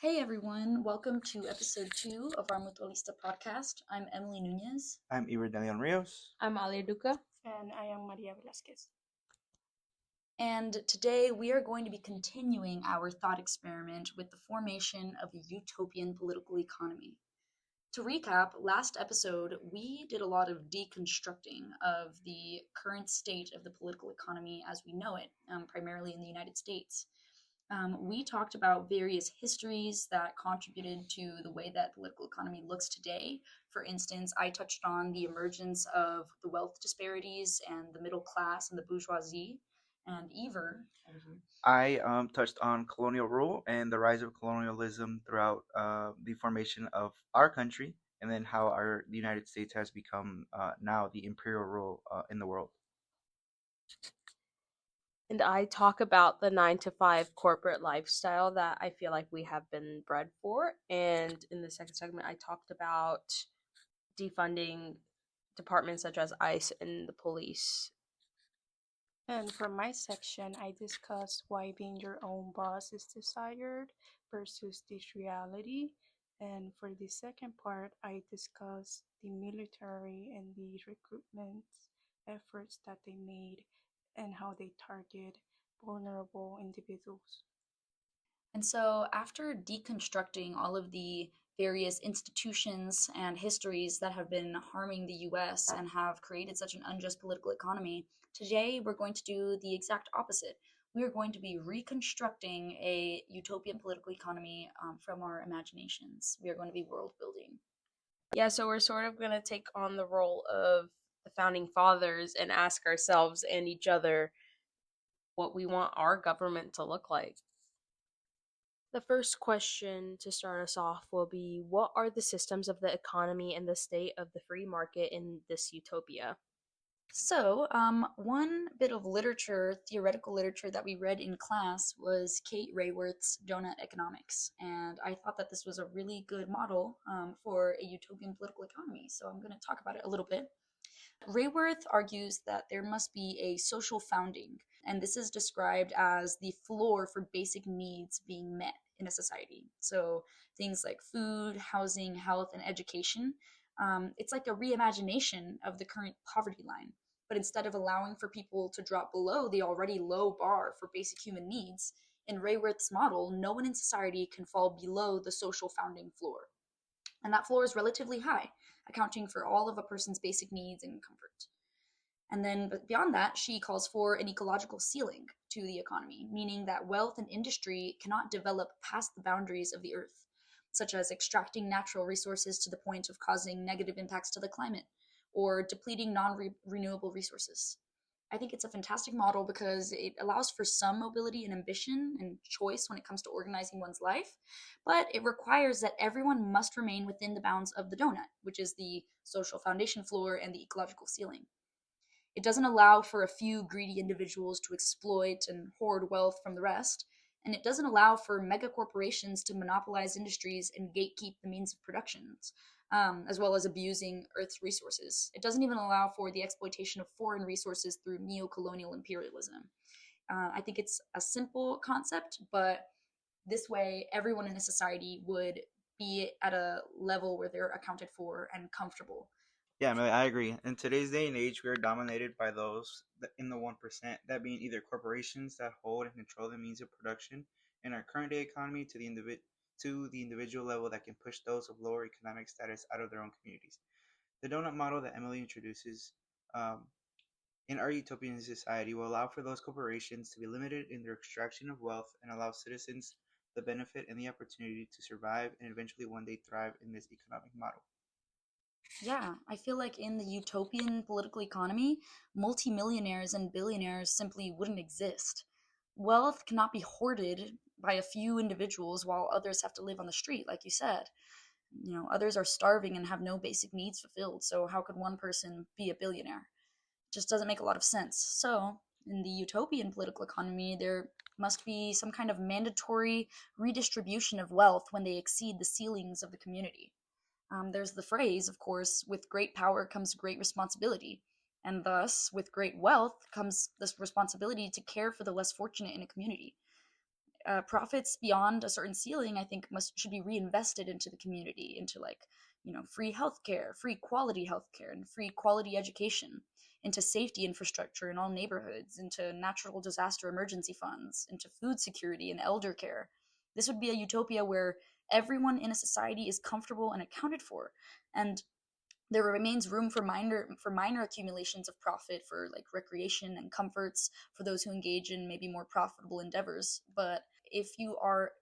Hey everyone, welcome to episode 2 of our Mutualista podcast. I'm Emily Nunez. I'm Iridelion Rios. I'm Ali Duca. And I am Maria Velasquez. And today we are going to be continuing our thought experiment with the formation of a utopian political economy. To recap, last episode we did a lot of deconstructing of the current state of the political economy as we know it, primarily in the United States. We talked about various histories that contributed to the way that political economy looks today. For instance, I touched on the emergence of the wealth disparities and the middle class and the bourgeoisie. And Ever, I touched on colonial rule and the rise of colonialism throughout the formation of our country, and then how the United States has become now the imperial rule in the world. And I talk about the 9 to 5 corporate lifestyle that I feel like we have been bred for. And in the second segment, I talked about defunding departments such as ICE and the police. And for my section, I discuss why being your own boss is desired versus this reality. And for the second part, I discuss the military and the recruitment efforts that they made and how they target vulnerable individuals. And so, after deconstructing all of the various institutions and histories that have been harming the US and have created such an unjust political economy, today we're going to do the exact opposite. We are going to be reconstructing a utopian political economy from our imaginations. We are going to be world building. Yeah, so we're sort of going to take on the role of the founding fathers and ask ourselves and each other what we want our government to look like. The first question to start us off will be, what are the systems of the economy and the state of the free market in this utopia? So, one bit of literature, theoretical literature that we read in class was Kate Raworth's Donut Economics, and I thought that this was a really good model for a utopian political economy, so I'm going to talk about it a little bit. Rayworth argues that there must be a social founding, and this is described as the floor for basic needs being met in a society. So things like food, housing, health, and education. It's like a reimagination of the current poverty line. But instead of allowing for people to drop below the already low bar for basic human needs, in Rayworth's model, no one in society can fall below the social founding floor. And that floor is relatively high, accounting for all of a person's basic needs and comfort. And then beyond that, she calls for an ecological ceiling to the economy, meaning that wealth and industry cannot develop past the boundaries of the earth, such as extracting natural resources to the point of causing negative impacts to the climate or depleting non-renewable resources. I think it's a fantastic model because it allows for some mobility and ambition and choice when it comes to organizing one's life, but it requires that everyone must remain within the bounds of the donut, which is the social foundation floor and the ecological ceiling. It doesn't allow for a few greedy individuals to exploit and hoard wealth from the rest, and it doesn't allow for mega corporations to monopolize industries and gatekeep the means of production, as well as abusing Earth's resources. It doesn't even allow for the exploitation of foreign resources through neo-colonial imperialism. I think it's a simple concept, but this way everyone in a society would be at a level where they're accounted for and comfortable. Yeah, I agree. In today's day and age, we are dominated by those in the 1%, that being either corporations that hold and control the means of production in our current day economy to the individual level that can push those of lower economic status out of their own communities. The donut model that Emily introduces in our utopian society will allow for those corporations to be limited in their extraction of wealth and allow citizens the benefit and the opportunity to survive and eventually one day thrive in this economic model. Yeah, I feel like in the utopian political economy, multimillionaires and billionaires simply wouldn't exist. Wealth cannot be hoarded by a few individuals while others have to live on the street, like you said. Others are starving and have no basic needs fulfilled, so how could one person be a billionaire? It just doesn't make a lot of sense. So, in the utopian political economy, there must be some kind of mandatory redistribution of wealth when they exceed the ceilings of the community. There's the phrase, of course, with great power comes great responsibility. And thus, with great wealth comes this responsibility to care for the less fortunate in a community. profits beyond a certain ceiling, I think, must should be reinvested into the community, into like, free healthcare, free quality healthcare, and free quality education, into safety infrastructure in all neighborhoods, into natural disaster emergency funds, into food security and elder care. This would be a utopia where everyone in a society is comfortable and accounted for, and there remains room for minor accumulations of profit for like recreation and comforts for those who engage in maybe more profitable endeavors. But if you are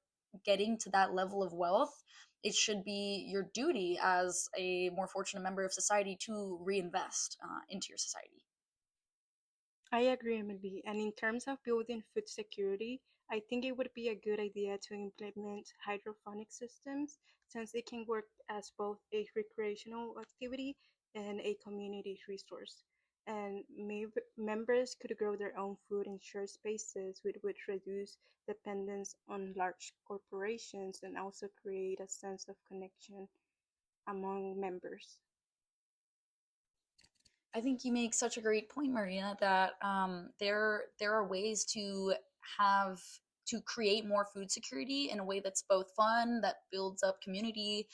getting to that level of wealth, it should be your duty as a more fortunate member of society to reinvest into your society. I agree, Emily. And in terms of building food security, I think it would be a good idea to implement hydroponic systems since it can work as both a recreational activity and a community resource. And members could grow their own food in shared spaces, which would reduce dependence on large corporations and also create a sense of connection among members. I think you make such a great point, Marina, that there are ways have to create more food security in a way that's both fun, that builds up community,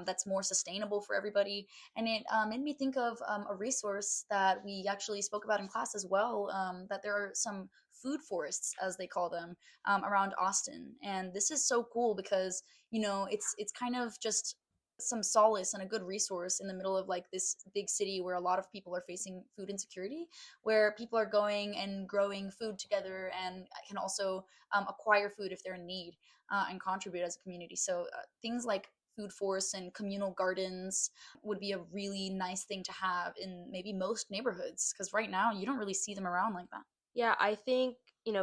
that's more sustainable for everybody. And it made me think of a resource that we actually spoke about in class as well. That there are some food forests, as they call them, around Austin, and this is so cool because it's kind of just some solace and a good resource in the middle of like this big city where a lot of people are facing food insecurity, where people are going and growing food together and can also acquire food if they're in need, and contribute as a community. So things like food forests and communal gardens would be a really nice thing to have in maybe most neighborhoods, because right now you don't really see them around like that. Yeah, I think,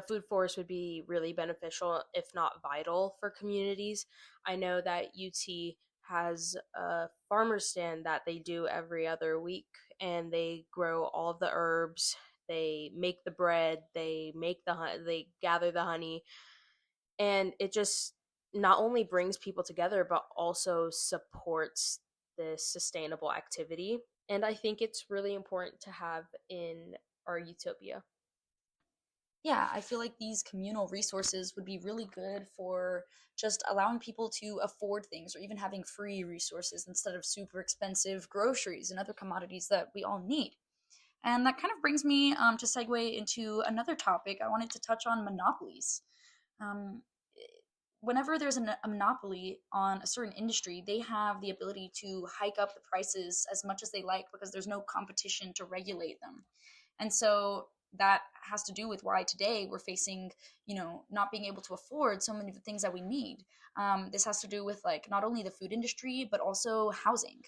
food forests would be really beneficial, if not vital, for communities. I know that UT has a farmer stand that they do every other week, and they grow all of the herbs, they make the bread, they make they gather the honey, and it just not only brings people together, but also supports this sustainable activity. And I think it's really important to have in our utopia. Yeah, I feel like these communal resources would be really good for just allowing people to afford things, or even having free resources instead of super expensive groceries and other commodities that we all need. And that kind of brings me to segue into another topic. I wanted to touch on monopolies. Um, Whenever there's a monopoly on a certain industry, they have the ability to hike up the prices as much as they like because there's no competition to regulate them. And so that has to do with why today we're facing, not being able to afford so many of the things that we need. This has to do with like not only the food industry, but also housing.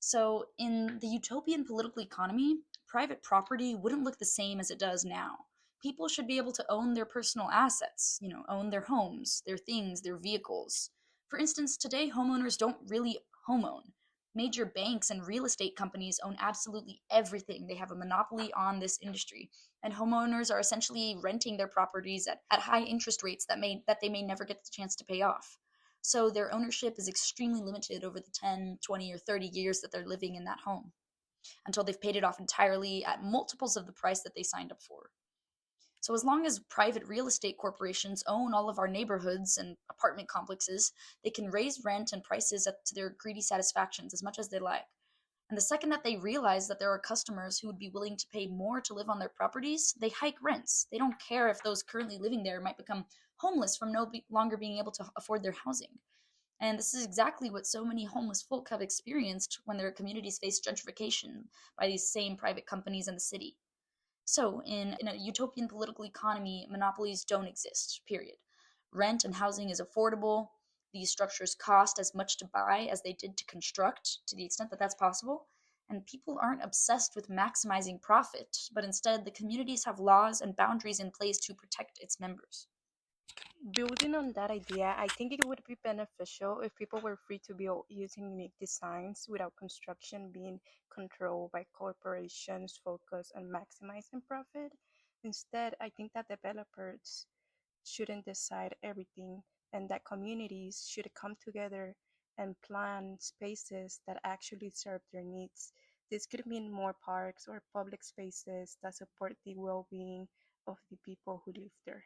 So, in the utopian political economy, private property wouldn't look the same as it does now. People should be able to own their personal assets, own their homes, their things, their vehicles. For instance, today homeowners don't really home own. Major banks and real estate companies own absolutely everything. They have a monopoly on this industry. And homeowners are essentially renting their properties at high interest rates that they may never get the chance to pay off. So their ownership is extremely limited over the 10, 20, or 30 years that they're living in that home until they've paid it off entirely at multiples of the price that they signed up for. So as long as private real estate corporations own all of our neighborhoods and apartment complexes, they can raise rent and prices up to their greedy satisfactions as much as they like. And the second that they realize that there are customers who would be willing to pay more to live on their properties, they hike rents. They don't care if those currently living there might become homeless from no longer being able to afford their housing. And this is exactly what so many homeless folk have experienced when their communities face gentrification by these same private companies in the city. So, in a utopian political economy, monopolies don't exist, period. Rent and housing is affordable. These structures cost as much to buy as they did to construct, to the extent that that's possible. And people aren't obsessed with maximizing profit, but instead, the communities have laws and boundaries in place to protect its members. Building on that idea, I think it would be beneficial if people were free to build using unique designs without construction being controlled by corporations focused on maximizing profit. Instead, I think that developers shouldn't decide everything and that communities should come together and plan spaces that actually serve their needs. This could mean more parks or public spaces that support the well being of the people who live there.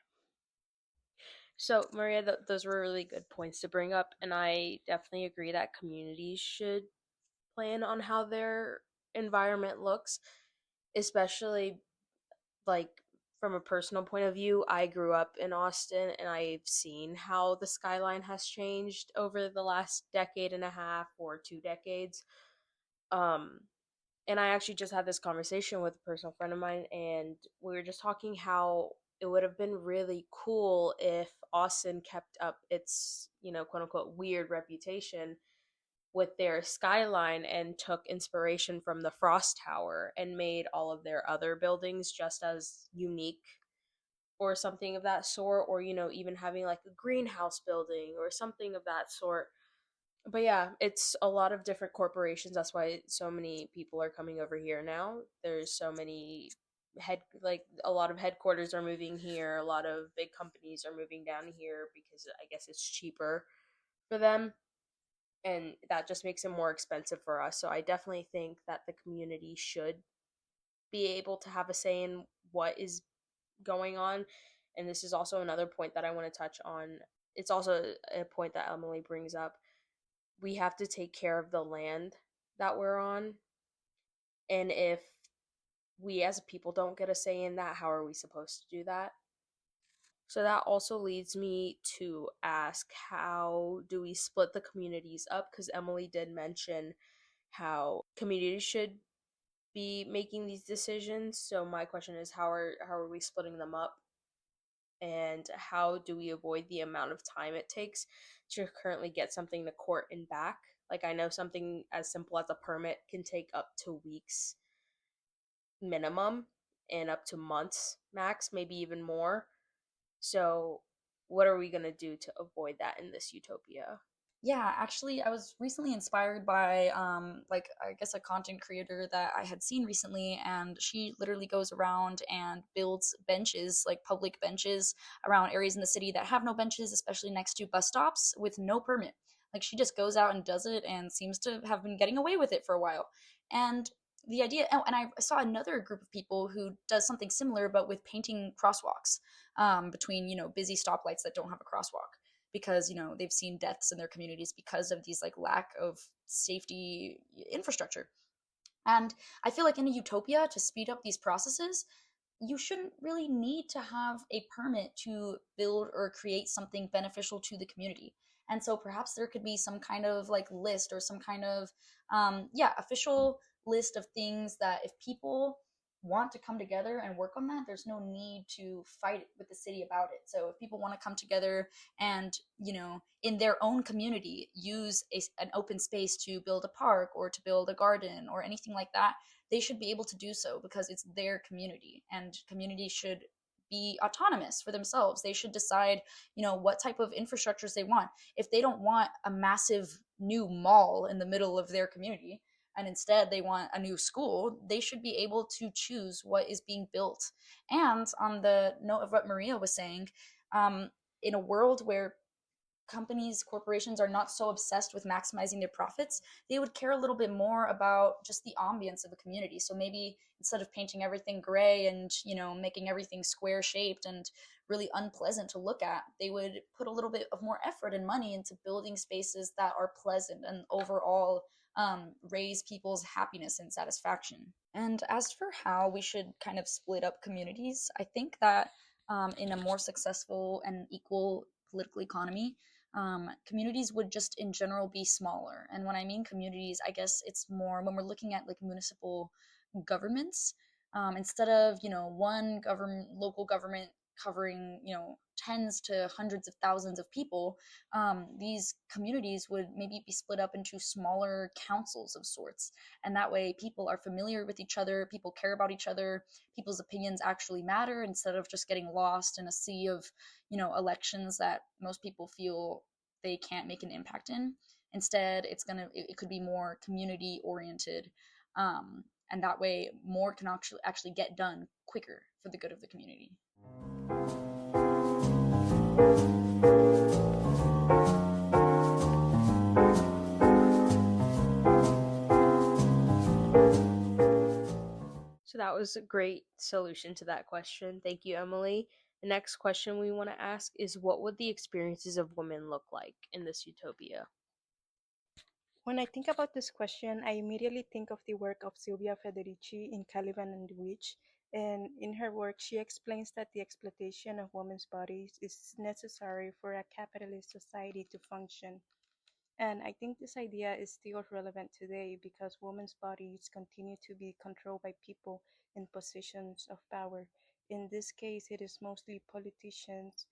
So, Maria, those were really good points to bring up, and I definitely agree that communities should plan on how their environment looks, especially like from a personal point of view. I grew up in Austin and I've seen how the skyline has changed over the last decade and a half or 2 decades. Um, and I actually just had this conversation with a personal friend of mine, and we were just talking how it would have been really cool if Austin kept up its, quote unquote, weird reputation with their skyline and took inspiration from the Frost Tower and made all of their other buildings just as unique or something of that sort, or even having like a greenhouse building or something of that sort. But yeah, it's a lot of different corporations. That's why so many people are coming over here now. There's so many a lot of headquarters are moving here. A lot of big companies are moving down here because I guess it's cheaper for them, and that just makes it more expensive for us. So I definitely think that the community should be able to have a say in what is going on. And this is also another point that I want to touch on. It's also a point that Emily brings up. We have to take care of the land that we're on. And if we as a people don't get a say in that, how are we supposed to do that? So that also leads me to ask, how do we split the communities up? Because Emily did mention how communities should be making these decisions. So my question is, how are we splitting them up? And how do we avoid the amount of time it takes to currently get something to court and back? Like, I know something as simple as a permit can take up to weeks minimum and up to months max, maybe even more. So what are we going to do to avoid that in this utopia? Yeah, actually, I was recently inspired by, like, I guess a content creator that I had seen recently, and she literally goes around and builds benches, like public benches, around areas in the city that have no benches, especially next to bus stops, with no permit. Like, she just goes out and does it and seems to have been getting away with it for a while. And the idea, oh, and I saw another group of people who does something similar, but with painting crosswalks between, busy stoplights that don't have a crosswalk, because they've seen deaths in their communities because of these like lack of safety infrastructure. And I feel like in a utopia, to speed up these processes, you shouldn't really need to have a permit to build or create something beneficial to the community. And so perhaps there could be some kind of like list or some kind of official list of things that if people want to come together and work on that, there's no need to fight with the city about it. So if people want to come together and, in their own community, use an open space to build a park or to build a garden or anything like that, they should be able to do so because it's their community, and communities should be autonomous for themselves. They should decide, what type of infrastructures they want. If they don't want a massive new mall in the middle of their community, and instead they want a new school, they should be able to choose what is being built. And on the note of what Maria was saying, in a world where corporations are not so obsessed with maximizing their profits, they would care a little bit more about just the ambience of the community. So maybe instead of painting everything gray and, making everything square shaped and really unpleasant to look at, they would put a little bit of more effort and money into building spaces that are pleasant and overall raise people's happiness and satisfaction. And as for how we should kind of split up communities, I think that in a more successful and equal political economy, communities would just in general be smaller. And when I mean communities, I guess it's more when we're looking at like municipal governments, instead of one local government covering tens to hundreds of thousands of people, these communities would maybe be split up into smaller councils of sorts, and that way people are familiar with each other, people care about each other, people's opinions actually matter instead of just getting lost in a sea of elections that most people feel they can't make an impact in. Instead, it could be more community oriented, and that way more can actually get done quicker for the good of the community. So that was a great solution to that question. Thank you, Emily. The next question we want to ask is, what would the experiences of women look like in this utopia? When I think about this question, I immediately think of the work of Silvia Federici in Caliban and the Witch. And in her work, she explains that the exploitation of women's bodies is necessary for a capitalist society to function. And I think this idea is still relevant today because women's bodies continue to be controlled by people in positions of power. In this case, it is mostly politicians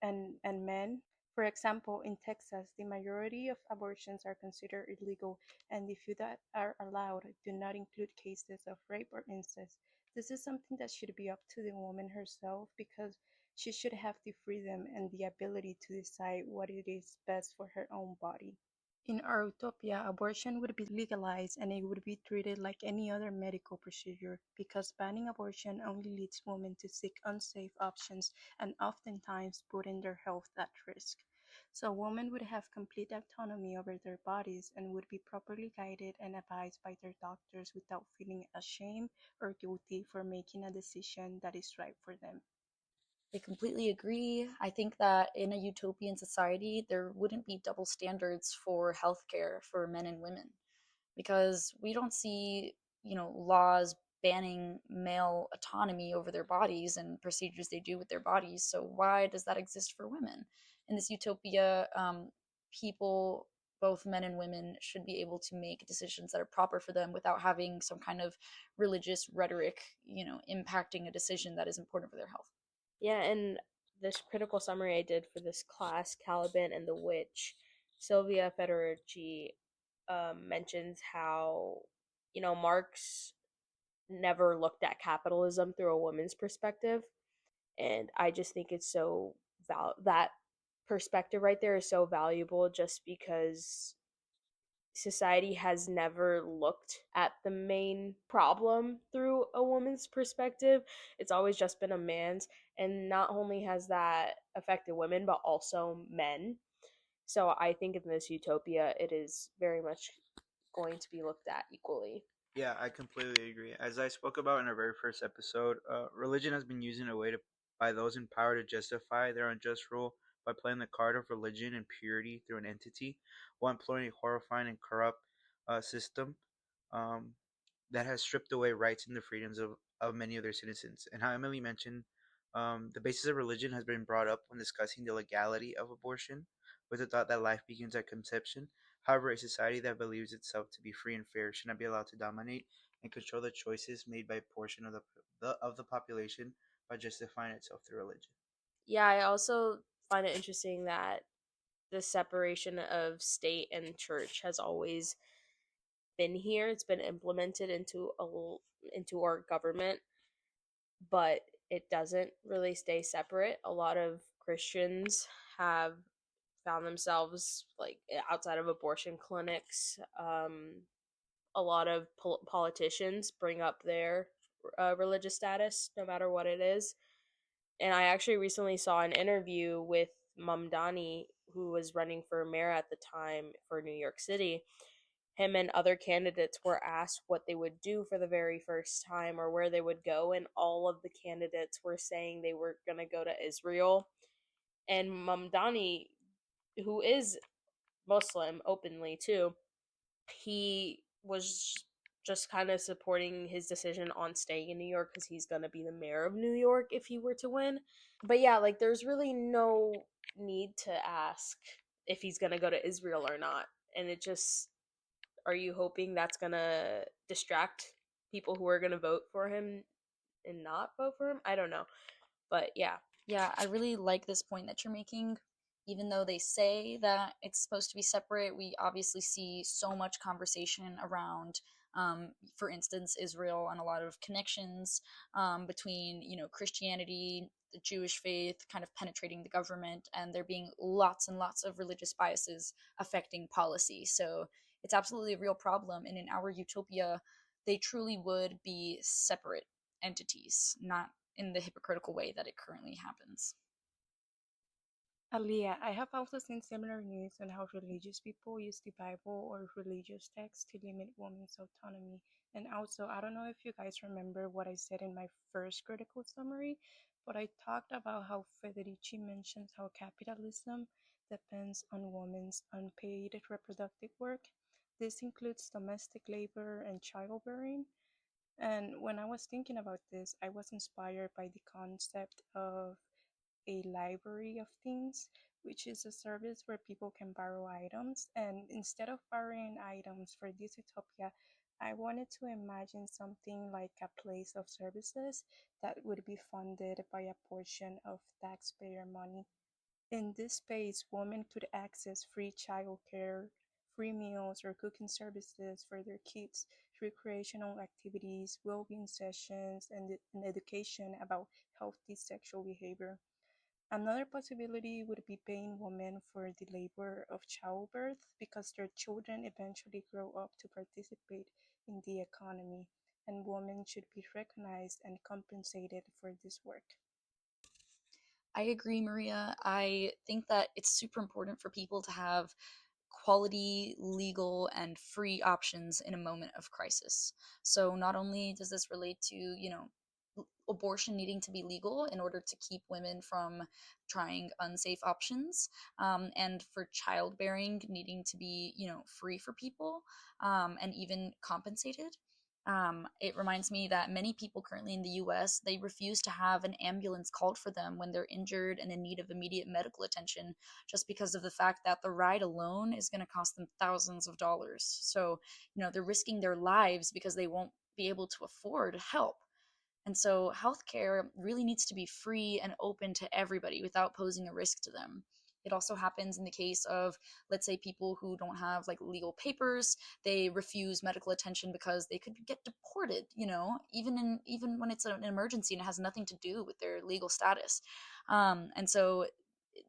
and men. For example, in Texas, the majority of abortions are considered illegal, and the few that are allowed do not include cases of rape or incest. This is something that should be up to the woman herself because she should have the freedom and the ability to decide what it is best for her own body. In our utopia, abortion would be legalized and it would be treated like any other medical procedure because banning abortion only leads women to seek unsafe options and oftentimes putting their health at risk. So women would have complete autonomy over their bodies and would be properly guided and advised by their doctors without feeling ashamed or guilty for making a decision that is right for them. I completely agree. I think that in a utopian society, there wouldn't be double standards for healthcare for men and women because we don't see, laws banning male autonomy over their bodies and procedures they do with their bodies. So why does that exist for women? In this utopia, people, both men and women, should be able to make decisions that are proper for them without having some kind of religious rhetoric, impacting a decision that is important for their health. Yeah, and this critical summary I did for this class, Caliban and the Witch, Sylvia Federici mentions how, Marx never looked at capitalism through a woman's perspective. And I just think it's so that perspective right there is so valuable just because society has never looked at the main problem through a woman's perspective. It's always just been a man's. And not only has that affected women, but also men. So I think in this utopia, it is very much going to be looked at equally. Yeah, I completely agree. As I spoke about in our very first episode, religion has been used in a way to by those in power to justify their unjust rule by playing the card of religion and purity through an entity, while employing a horrifying and corrupt system um, that has stripped away rights and the freedoms of many of their citizens. And how Emily mentioned, the basis of religion has been brought up when discussing the legality of abortion, with the thought that life begins at conception. However, a society that believes itself to be free and fair should not be allowed to dominate and control the choices made by a portion of the population by justifying itself through religion. Yeah, I also find it interesting that the separation of state and church has always been here. It's been implemented into our government, but it doesn't really stay separate. A lot of Christians have found themselves like outside of abortion clinics. A lot of politicians bring up their religious status, no matter what it is. And I actually recently saw an interview with Mamdani, who was running for mayor at the time for New York City. Him and other candidates were asked what they would do for the very first time or where they would go, and all of the candidates were saying they were going to go to Israel. And Mamdani, who is Muslim openly too, he was just kind of supporting his decision on staying in New York because he's going to be the mayor of New York if he were to win. But yeah, like there's really no need to ask if he's going to go to Israel or not. And it just, are you hoping that's going to distract people who are going to vote for him and not vote for him? I don't know. But yeah. Yeah, I really like this point that you're making. Even though they say that it's supposed to be separate, we obviously see so much conversation around, for instance, Israel, and a lot of connections between, Christianity, the Jewish faith, kind of penetrating the government, and there being lots and lots of religious biases affecting policy. So it's absolutely a real problem. And in our utopia, they truly would be separate entities, not in the hypocritical way that it currently happens. Aliyah, I have also seen similar news on how religious people use the Bible or religious texts to limit women's autonomy. And also, I don't know if you guys remember what I said in my first critical summary, But I talked about how Federici mentions how capitalism depends on women's unpaid reproductive work. This includes domestic labor and childbearing. And when I was thinking about this, I was inspired by the concept of a library of things, which is a service where people can borrow items. And instead of borrowing items for this utopia, I wanted to imagine something like a place of services that would be funded by a portion of taxpayer money. In this space, women could access free childcare, free meals, or cooking services for their kids, recreational activities, well-being sessions, and education about healthy sexual behavior. Another possibility would be paying women for the labor of childbirth because their children eventually grow up to participate in the economy, and women should be recognized and compensated for this work. I agree, Maria. I think that it's super important for people to have quality, legal, and free options in a moment of crisis. So not only does this relate to, abortion needing to be legal in order to keep women from trying unsafe options, and for childbearing needing to be, free for people, and even compensated. It reminds me that many people currently in the US, they refuse to have an ambulance called for them when they're injured and in need of immediate medical attention just because of the fact that the ride alone is going to cost them thousands of dollars. So, they're risking their lives because they won't be able to afford help. And so healthcare really needs to be free and open to everybody without posing a risk to them. It also happens in the case of, let's say, people who don't have like legal papers. They refuse medical attention because they could get deported, even when it's an emergency and it has nothing to do with their legal status. And so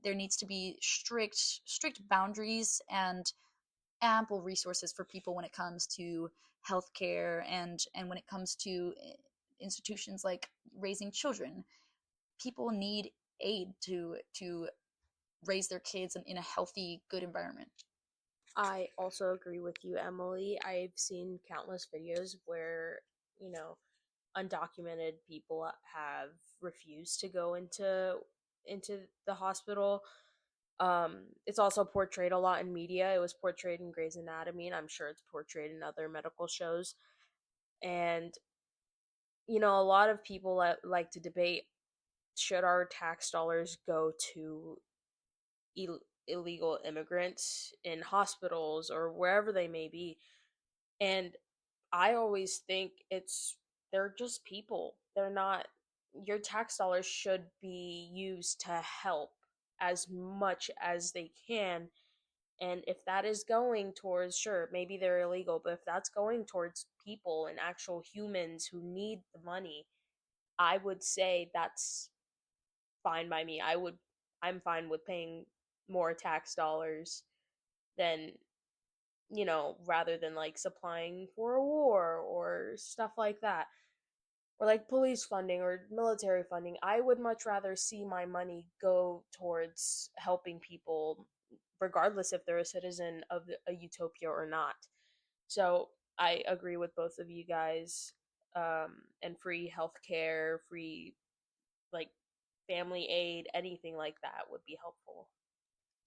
there needs to be strict boundaries and ample resources for people when it comes to healthcare and when it comes to institutions like raising children. People need aid to raise their kids in a healthy, good environment. I also agree with you, Emily. I've seen countless videos where, you know, undocumented people have refused to go into the hospital. It's also portrayed a lot in media. It was portrayed in Grey's Anatomy, and I'm sure it's portrayed in other medical shows. And a lot of people like to debate, should our tax dollars go to illegal immigrants in hospitals or wherever they may be? And I always think they're just people. They're not, your tax dollars should be used to help as much as they can. And if that is going towards, sure, maybe they're illegal, but if that's going towards people and actual humans who need the money, I would say that's fine by me. I'm fine with paying more tax dollars than, rather than like supplying for a war or stuff like that, or like police funding or military funding. I would much rather see my money go towards helping people, regardless if they're a citizen of a utopia or not. So I agree with both of you guys. And free healthcare, free like family aid, anything like that would be helpful.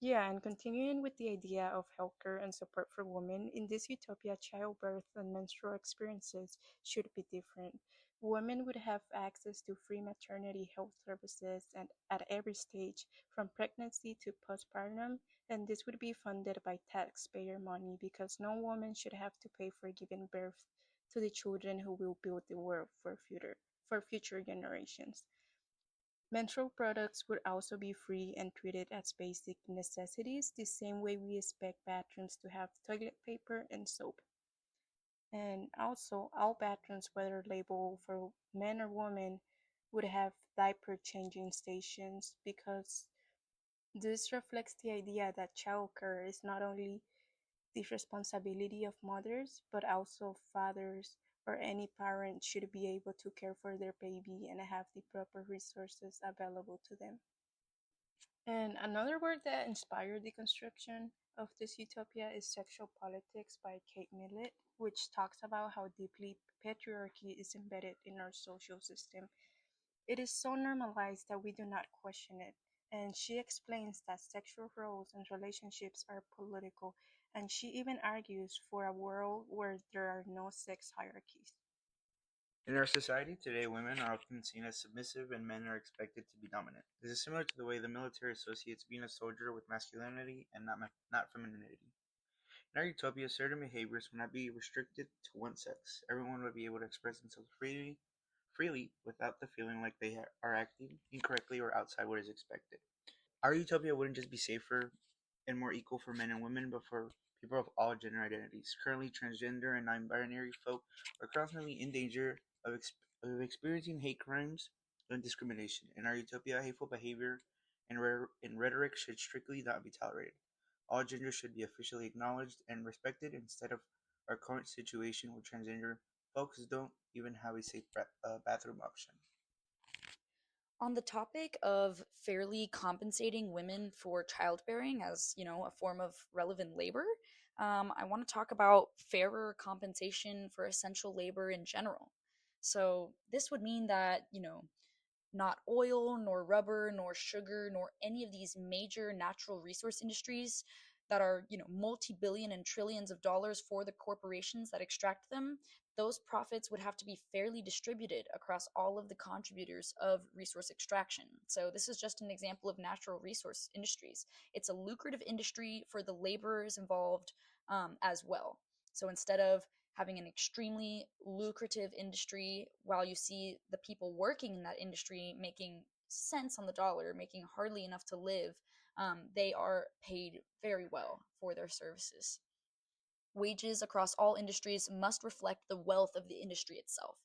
Yeah, and continuing with the idea of healthcare and support for women, in this utopia, childbirth and menstrual experiences should be different. Women would have access to free maternity health services and at every stage, from pregnancy to postpartum, and this would be funded by taxpayer money because no woman should have to pay for giving birth to the children who will build the world for future generations. Menstrual products would also be free and treated as basic necessities, the same way we expect bathrooms to have toilet paper and soap. And also, all bathrooms, whether labeled for men or women, would have diaper changing stations because this reflects the idea that childcare is not only the responsibility of mothers, but also fathers or any parent should be able to care for their baby and have the proper resources available to them. And another work that inspired the construction of this utopia is Sexual Politics by Kate Millett, which talks about how deeply patriarchy is embedded in our social system. It is so normalized that we do not question it. And she explains that sexual roles and relationships are political, and she even argues for a world where there are no sex hierarchies. In our society today, women are often seen as submissive and men are expected to be dominant. This is similar to the way the military associates being a soldier with masculinity and not femininity. In our utopia, certain behaviors would not be restricted to one sex. Everyone would be able to express themselves freely without the feeling like they are acting incorrectly or outside what is expected. Our utopia wouldn't just be safer and more equal for men and women, but for people of all gender identities. Currently, transgender and non-binary folk are constantly in danger of experiencing hate crimes and discrimination. In our utopia, hateful behavior and rhetoric should strictly not be tolerated. All genders should be officially acknowledged and respected instead of our current situation where transgender folks don't even have a safe bathroom option. On the topic of fairly compensating women for childbearing as, a form of relevant labor, I want to talk about fairer compensation for essential labor in general. So this would mean that, not oil, nor rubber, nor sugar, nor any of these major natural resource industries that are, multi-billion and trillions of dollars for the corporations that extract them, those profits would have to be fairly distributed across all of the contributors of resource extraction. So this is just an example of natural resource industries. It's a lucrative industry for the laborers involved as well. So instead of having an extremely lucrative industry while you see the people working in that industry making cents on the dollar, making hardly enough to live, they are paid very well for their services. Wages across all industries must reflect the wealth of the industry itself.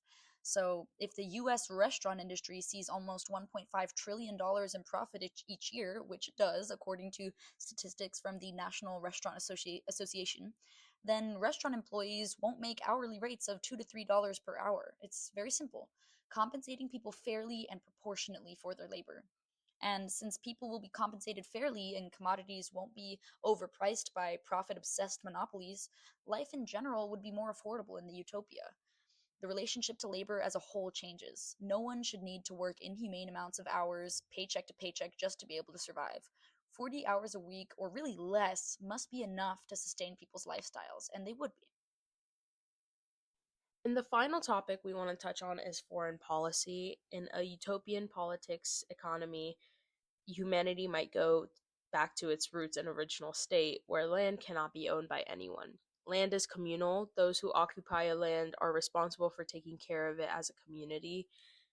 So, if the US restaurant industry sees almost $1.5 trillion in profit each year, which it does, according to statistics from the National Restaurant Association, then restaurant employees won't make hourly rates of $2 to $3 per hour. It's very simple, compensating people fairly and proportionately for their labor. And since people will be compensated fairly and commodities won't be overpriced by profit obsessed monopolies, life in general would be more affordable in the utopia. The relationship to labor as a whole changes. No one should need to work inhumane amounts of hours, paycheck to paycheck, just to be able to survive. 40 hours a week, or really less, must be enough to sustain people's lifestyles, and they would be. And the final topic we want to touch on is foreign policy. In a utopian politics economy, humanity might go back to its roots and original state, where land cannot be owned by anyone. Land is communal. Those who occupy a land are responsible for taking care of it as a community.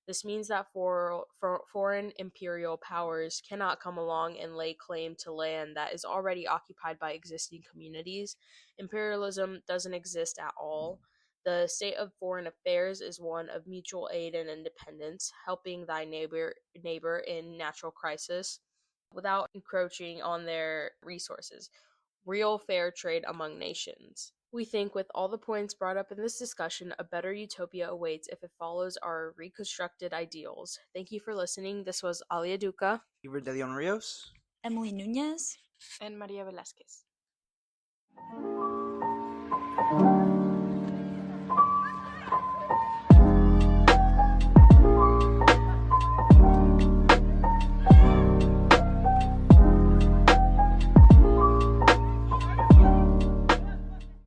This means that for foreign imperial powers cannot come along and lay claim to land that is already occupied by existing communities. Imperialism doesn't exist at all. The state of foreign affairs is one of mutual aid and independence, helping thy neighbor in natural crisis without encroaching on their resources. Real fair trade among nations. We think with all the points brought up in this discussion, a better utopia awaits if it follows our reconstructed ideals. Thank you for listening. This was Alia Duca. Iber de Leon Rios. Emily Nunez. And Maria Velázquez.